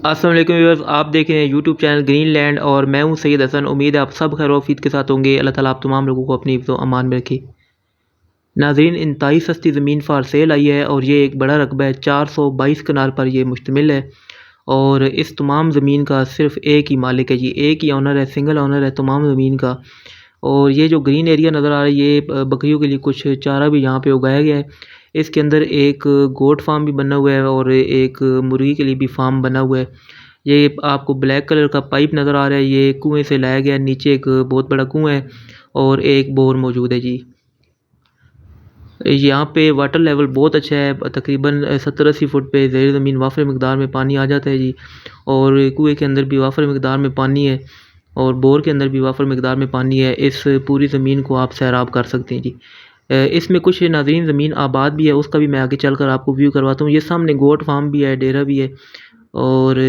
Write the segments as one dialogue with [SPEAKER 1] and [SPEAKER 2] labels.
[SPEAKER 1] अस्सलाम वालेकुम व्यूअर्स, आप देख रहे हैं यूट्यूब चैनल ग्रीनलैंड और मैं हूं सैयद हसन। उम्मीद है आप सब खैर वफीद के साथ होंगे। अल्लाह ताला आप तमाम लोगों को अपनी हिफ्ज़ अमान में रखे। नाज़रीन, इंतहाई सस्ती ज़मीन फार सेल आई है और ये एक बड़ा रकबा है। 422 कनाल पर यह मुश्तमिल है और इस तमाम ज़मीन का सिर्फ एक ही मालिक है जी, एक ही ऑनर है, सिंगल ऑनर है तमाम ज़मीन का। और ये जो ग्रीन एरिया नज़र आ रहा है ये बकरियों के लिए कुछ चारा भी यहाँ पे उगाया गया है। इसके अंदर एक गोट फार्म भी बना हुआ है और एक मुर्गी के लिए भी फार्म बना हुआ है। ये आपको ब्लैक कलर का पाइप नज़र आ रहा है, ये कुएं से लाया गया है। नीचे एक बहुत बड़ा कुआं है और एक बोर मौजूद है जी। यहाँ पे वाटर लेवल बहुत अच्छा है, तकरीबन 70-80 फुट पे ज़ेर ज़मीन वाफ़र मकदार में पानी आ जाता है जी। और कुएं के अंदर भी वाफ़र मकदार में पानी है और बोर के अंदर भी वाफ़र मकदार में पानी है। इस पूरी ज़मीन को आप सैराब कर सकते हैं जी। इसमें कुछ नाज़रीन ज़मीन आबाद भी है, उसका भी मैं आगे चलकर आपको व्यू करवाता हूँ। ये सामने गोट फार्म भी है, डेरा भी है और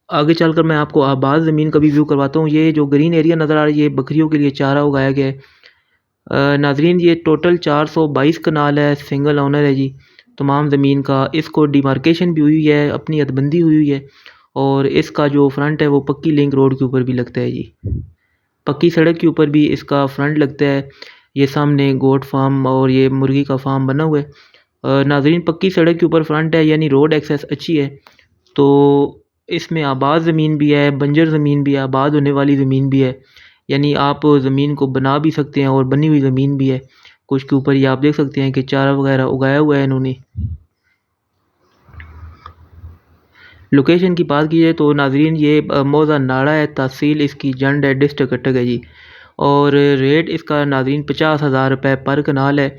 [SPEAKER 1] आगे चलकर मैं आपको आबाद ज़मीन का भी व्यू करवाता हूँ। ये जो ग्रीन एरिया नज़र आ रहा है ये बकरियों के लिए चारा उगाया गया है। नाज़रीन, ये टोटल 422 कनाल है, सिंगल ओनर है जी तमाम ज़मीन का। इसको डिमार्केशन भी हुई है, अपनी हदबंदी हुई है और इसका जो फ्रंट है वो पक्की लिंक रोड के ऊपर भी लगता है जी। पक्की सड़क के ऊपर भी इसका फ्रंट लगता है। ये सामने गोट फार्म और ये मुर्गी का फार्म बना हुआ है। नाज़रीन, पक्की सड़क के ऊपर फ्रंट है यानी रोड एक्सेस अच्छी है। तो इसमें आबाद ज़मीन भी है, बंजर ज़मीन भी है, आबाद होने वाली ज़मीन भी है। यानी आप ज़मीन को बना भी सकते हैं और बनी हुई ज़मीन भी है। कुछ के ऊपर ये आप देख सकते हैं कि चारा वगैरह उगाया हुआ है इन्होंने। लोकेशन की बात की जाए तो नाज़रीन ये मौज़ा नाड़ा है, तहसील इसकी जंड है, डिस्ट्रिक्ट कटक है जी। और रेट इसका नाज़रीन 50,000 रुपये पर कनाल है।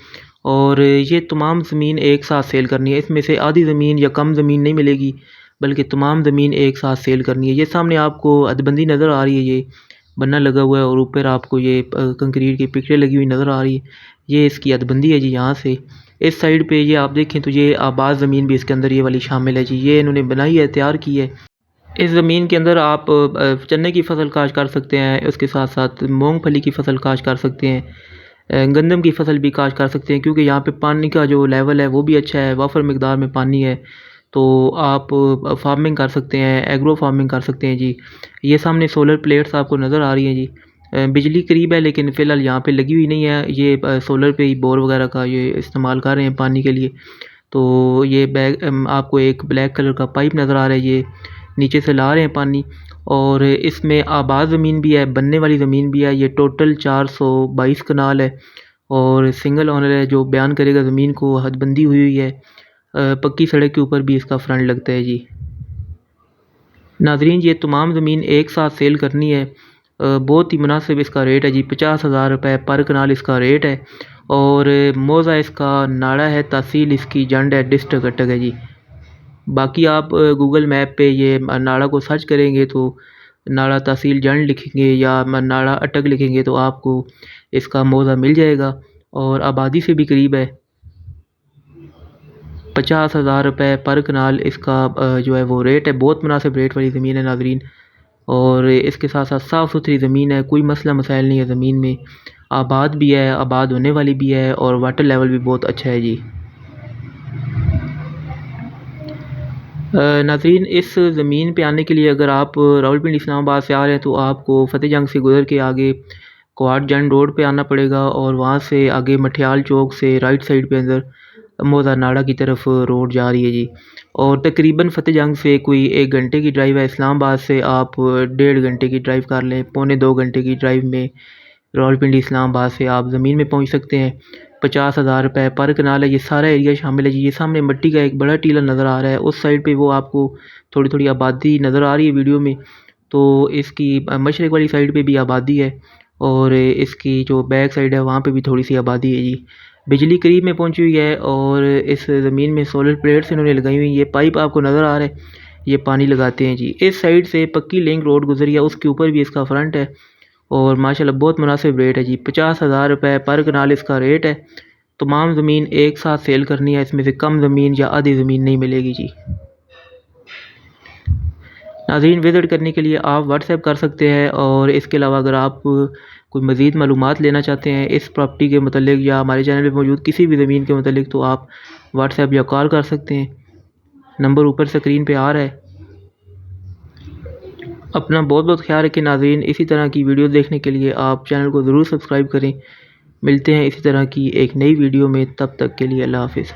[SPEAKER 1] और ये तमाम ज़मीन एक साथ सेल करनी है। इसमें से आधी ज़मीन या कम ज़मीन नहीं मिलेगी बल्कि तमाम ज़मीन एक साथ सेल करनी है। ये सामने आपको हदबंदी नज़र आ रही है, ये बन्ना लगा हुआ है और ऊपर आपको ये कंक्रीट की पिक्चर लगी हुई नज़र आ रही है। ये इसकी हदबंदी है जी। यहाँ से इस साइड पे ये आप देखें तो ये आबाद ज़मीन भी इसके अंदर ये वाली शामिल है जी। ये इन्होंने बनाई है, तैयार की है। इस ज़मीन के अंदर आप चने की फसल काश्त कर सकते हैं, उसके साथ साथ मूंगफली की फसल काश्त कर सकते हैं, गंदम की फसल भी काश्त कर सकते हैं क्योंकि यहाँ पे पानी का जो लेवल है वो भी अच्छा है, वाफर मकदार में पानी है। तो आप फार्मिंग कर सकते हैं, एग्रो फार्मिंग कर सकते हैं जी। ये सामने सोलर प्लेट्स आपको नज़र आ रही हैं जी। बिजली करीब है लेकिन फ़िलहाल यहाँ पे लगी हुई नहीं है। ये सोलर पे ही बोर वगैरह का ये इस्तेमाल कर रहे हैं पानी के लिए। तो ये आपको एक ब्लैक कलर का पाइप नज़र आ रहा है, ये नीचे से ला रहे हैं पानी। और इसमें आबाद ज़मीन भी है, बनने वाली ज़मीन भी है। ये टोटल 422 कनाल है और सिंगल ओनर है जो बयान करेगा ज़मीन को। हदबंदी हुई हुई है, पक्की सड़क के ऊपर भी इसका फ्रंट लगता है जी। नाज़रीन, ये तमाम ज़मीन एक साथ सेल करनी है। बहुत ही मुनासिब इसका रेट है जी, 50,000 रुपये पर कनाल इसका रेट है। और मौज़ा इसका नाड़ा है, तहसील इसकी जंड है, डिस्ट्रिक्ट अटक है जी। बाकी आप गूगल मैप पे ये नाड़ा को सर्च करेंगे तो नाड़ा तहसील जंड लिखेंगे या नाड़ा अटक लिखेंगे तो आपको इसका मौज़ा मिल जाएगा और आबादी से भी करीब है। 50,000 रुपये पर कनाल इसका जो है वो रेट है। बहुत मुनासिब रेट वाली ज़मीन है नाज़रीन। और इसके साथ साथ साफ़ सुथरी ज़मीन है, कोई मसला मसाइल नहीं है ज़मीन में। आबाद भी है, आबाद होने वाली भी है और वाटर लेवल भी बहुत अच्छा है जी। नाज़रीन, इस ज़मीन पे आने के लिए अगर आप रावलपिंडी इस्लामाबाद से आ रहे हैं तो आपको फ़तेह जंग से गुज़र के आगे क्वाड जंड रोड पे आना पड़ेगा और वहाँ से आगे मठियाल चौक से राइट साइड पे अंदर मौज़ा नाड़ा की तरफ रोड जा रही है जी। और तकरीबन फ़तेह जंग से कोई 1 घंटे की ड्राइव है। इस्लामाबाद से आप 1.5 घंटे की ड्राइव कर लें, पौने 2 घंटे की ड्राइव में रावलपिंडी इस्लामाबाद से आप ज़मीन में पहुँच सकते हैं। 50,000 रुपये पर कनाल है, ये सारा एरिया शामिल है जी। ये सामने मिट्टी का एक बड़ा टीला नज़र आ रहा है, उस साइड पे वो आपको थोड़ी थोड़ी आबादी नज़र आ रही है वीडियो में। तो इसकी मशरक़ वाली साइड पे भी आबादी है और इसकी जो बैक साइड है वहाँ पे भी थोड़ी सी आबादी है जी। बिजली करीब में पहुँची हुई है और इस ज़मीन में सोलर प्लेट्स इन्होंने लगाई हुई हैं। ये पाइप आपको नज़र आ रहा है, ये पानी लगाते हैं जी। इस साइड से पक्की लिंक रोड गुजरी है, उसके ऊपर भी इसका फ्रंट है और माशाल्लाह बहुत मुनासिब रेट है जी। 50,000 रुपये पर कनाल इसका रेट है। तमाम ज़मीन एक साथ सेल करनी है, इसमें से कम ज़मीन या आधी ज़मीन नहीं मिलेगी जी। नाज़रीन, विज़िट करने के लिए आप व्हाट्सएप कर सकते हैं और इसके अलावा अगर आप कोई मज़ीद मालूमात लेना चाहते हैं इस प्रॉपर्टी के मतलब या हमारे चैनल पे मौजूद किसी भी ज़मीन के मतलब तो आप व्हाट्सएप या कॉल कर सकते हैं। नंबर ऊपर स्क्रीन पे आ रहा है। अपना बहुत बहुत ख्याल रखें नाज़रीन। इसी तरह की वीडियो देखने के लिए आप चैनल को ज़रूर सब्सक्राइब करें। मिलते हैं इसी तरह की एक नई वीडियो में, तब तक के लिए अल्लाह हाफ़िज़।